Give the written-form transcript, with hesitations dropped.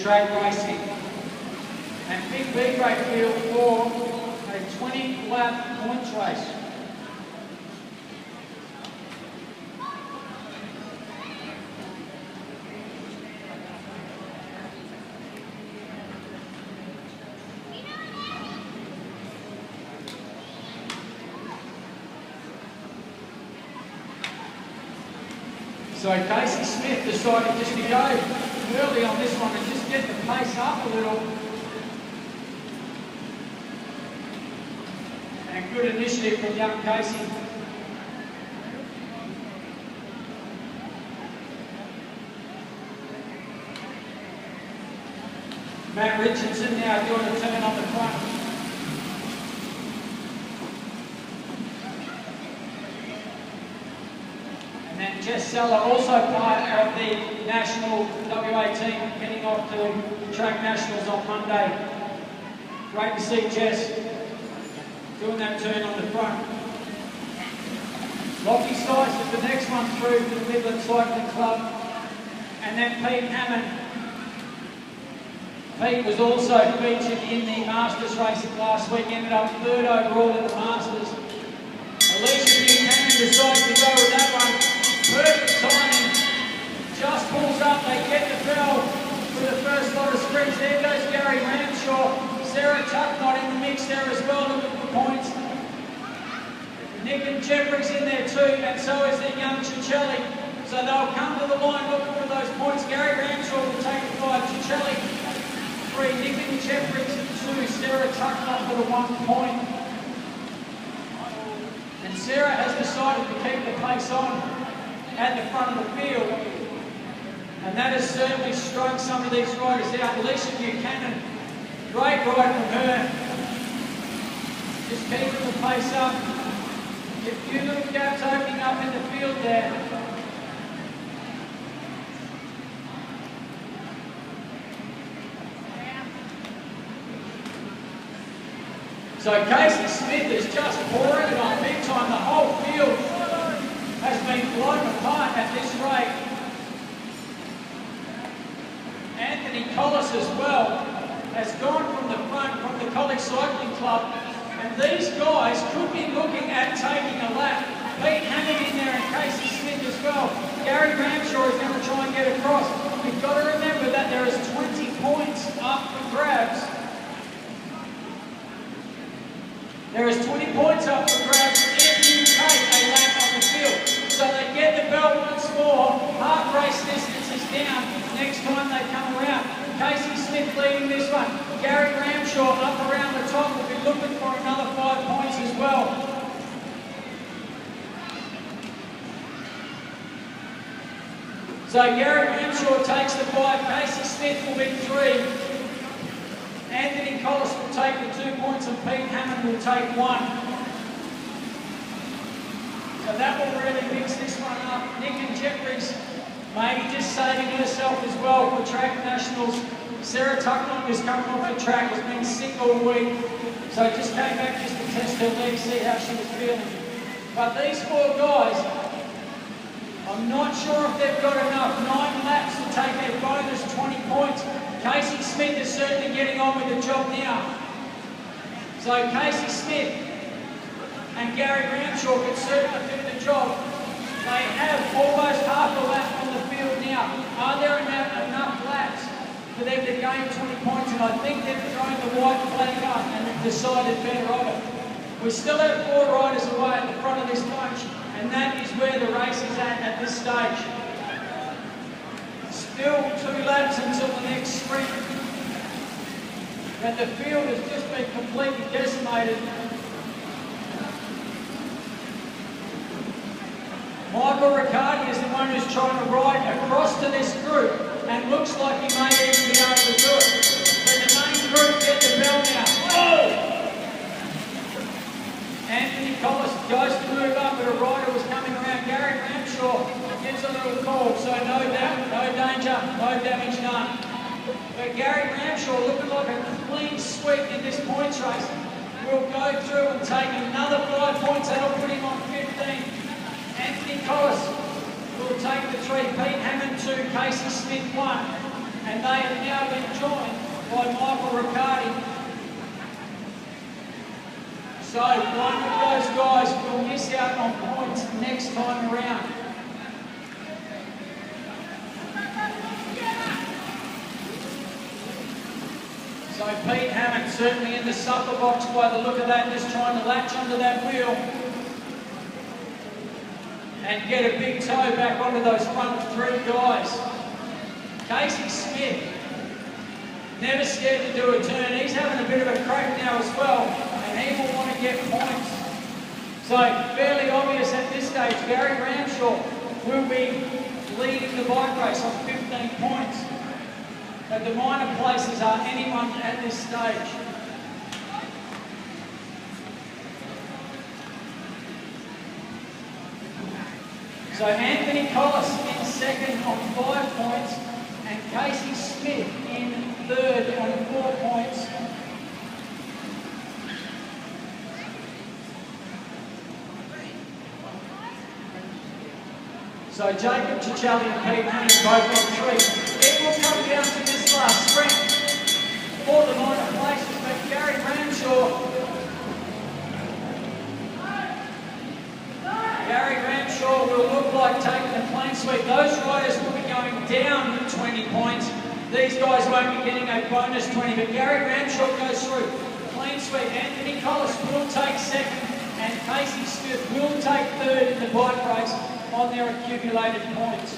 track racing. And big B grade field for a 20-lap points race. So Casey Smith decided just to go early on this one and just get the pace up a little. And good initiative from young Casey. Matt Richardson now doing a turn on the front. And then Jess Seller, also part of the national WA team, heading off to track nationals on Monday. Great to see Jess doing that turn on the front. Lockie Stice is the next one through for the Midland Cycling Club. And then Pete Hammond. Pete was also featured in the Masters racing last week, ended up 3rd overall at the Masters. Alicia Buchanan decides to go with that one. Perfect timing. Just pulls up, they get the bell for the first lot of sprints. There goes Gary Ramshaw. Sarah Tucknott in the mix there as well, looking for points. Nick and Jeffrey's in there too, and so is the young Ciccelli. So they'll come to the line looking for those points. Gary Ramshaw will take the 5, Ciccelli 3, Nick and Jeffrey's 2, Sarah Tucknott for the 1 point. And Sarah has decided to keep the pace on at the front of the field. And that has certainly struck some of these riders out. Alicia Buchanan, great ride from her. Just keeping the pace up. A few little gaps opening up in the field there. So Casey Smith is just pouring it on big time. The whole field has been blown apart at this rate. Anthony Collis as well has gone from the front from the College Cycling Club, and these guys could be looking at taking a lap. Pete Hammond in there and Casey Smith as well. Gary Ramshaw is going to try and get across. You've got to remember that there is 20 points up for grabs. There is 20 points up for grabs if you take a lap on the field. So they get the belt once more. Half race distance is down next time they come around. Casey Smith leading this one. Gary Ramshaw up around the top will be looking for another 5 points as well. So Gary Ramshaw takes the 5, Casey Smith will be 3. Anthony Collis will take the 2 points and Pete Hammond will take 1. So that will really mix this one up. Nick and Jeffries maybe just saving herself as well for track nationals. Sarah Tucknott, who's coming off the track, has been sick all week. So just came back just to test her leg, see how she was feeling. But these 4 guys, I'm not sure if they've got enough. 9 laps to take their bonus 20 points. Casey Smith is certainly getting on with the job now. So Casey Smith and Gary Ramshaw can certainly do the job. They have almost half a lap on the field now. Are there enough laps for them to gain 20 points? And I think they've thrown the white flag up and they've decided better of it. We still have 4 riders away at the front of this bunch, and that is where the race is at this stage. Still 2 laps until the next sprint. And the field has just been completely decimated. Michael Riccardi is the one who's trying to ride across to this group and looks like he may even be able to do it. But the main group get the bell now. Whoa! Anthony Collis goes to move up, but a rider was coming around. Gary Ramshaw gives a little call, so no doubt, no danger, no damage done. But Gary Ramshaw, looking like a clean sweep in this points race, will go through and take another 5 points. That'll put him on 15. Anthony Collis will take the 3. Pete Hammond 2, Casey Smith 1. and they have now been joined by Michael Riccardi. So one of those guys will miss out on points next time around. So Pete Hammond certainly in the supper box by the look of that, just trying to latch onto that wheel and get a big toe back onto those front three guys. Casey Smith, never scared to do a turn. He's having a bit of a crack now as well, and he will want to get points. So fairly obvious at this stage, Gary Ramshaw will be leading the bike race on 15 points. But the minor places are anyone at this stage. So Anthony Collis in second on 5 points, and Casey Smith in third on 4 points. So Jacob Ciccielli and Pete Hammond both on 3. It will come down to this last sprint for the minor places, but Gary Ramshaw will look like taking a clean sweep. Those riders will be going down 20 points. These guys won't be getting a bonus 20, but Gary Ramshaw goes through. Clean sweep. Anthony Collis will take second, and Casey Smith will take third in the bike race on their accumulated points.